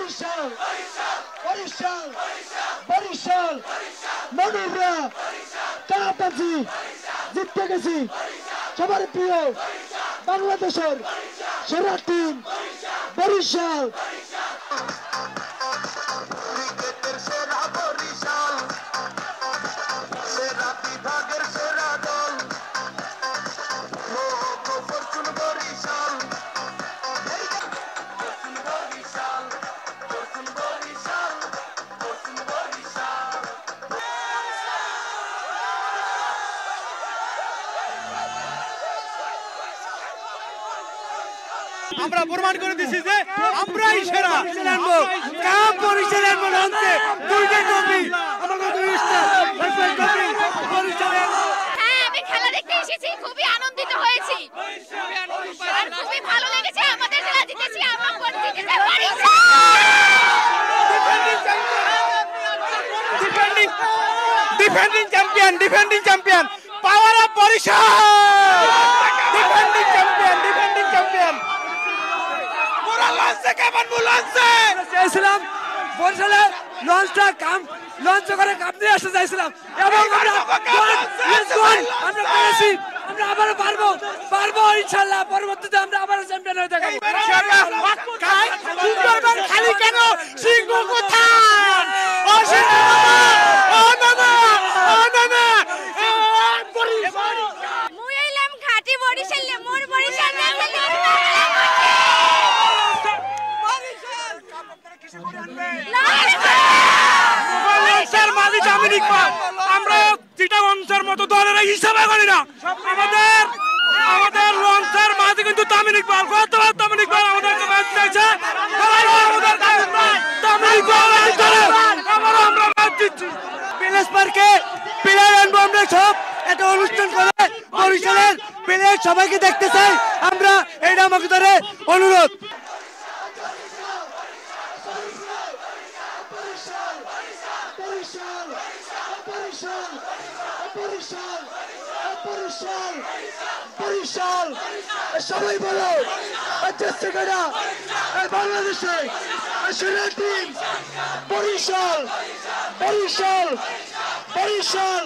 বরিশাল বরিশাল বরিশাল মনুরা কাপাচ্ছি জিততে গেছি সবার প্রিয় বাংলাদেশের সেরা টিম বরিশাল ক্রিকেটের সেরা বরিশাল সেরা বিভাগের সেরা দল ফরচুন বরিশাল আমরা প্রমাণ করে দিছি যে আমরাই সেরা আনবো কাপ বরিশাল আনবো আনতে দুইটা ট্রফি আমার কত স্টার ট্রফি বরিশাল। হ্যাঁ আমি খেলা দেখতে এসেছি, খুবই আনন্দিত হয়েছি, আর খুবই ভালো লেগেছে। আমাদের খেলা জিতেছি, আমরা জিতেছি Barishal. Defending champion power of Barishal. Defending champion পুরো লঞ্চে কেমন লঞ্চে চেয়েছিলাম বরিশালে লঞ্চটা লঞ্চ করে কাপ দিয়ে আসতে চাইছিলাম এবং আমরা পেরেছি। আমরা আবার পারবো ইনশাআল্লাহ। পরবর্তীতে আমরা আবার চ্যাম্পিয়ন হয়ে থাকবো। খালি কেন সিংহ কোথায়? ও সিংহ ও মামা ও মামা মুইলাম ঘাটি বরিশাল মোর বরিশাল আমরা যেটা অঞ্চলের মতো দলের হিসাবে করি না। আমাদের লঞ্চের মাঝে কিন্তু তামিল ইকবাল গতবার তামিল ইকবাল আমাদেরকে ম্যাচ দিয়েছে। আমরা ম্যাচ দিচ্ছি প্যালেস পার্কে প্লেয়ার আনবো। আমরা সব একটা অনুষ্ঠান করে বরিশালের প্লেয়ার সবাইকে দেখতে চাই আমরা। এটা আমাকে ধরে অনুরোধ। বরিশাল সবাই বলো বাংলাদেশে সেরা টিম বরিশাল বরিশাল বরিশাল।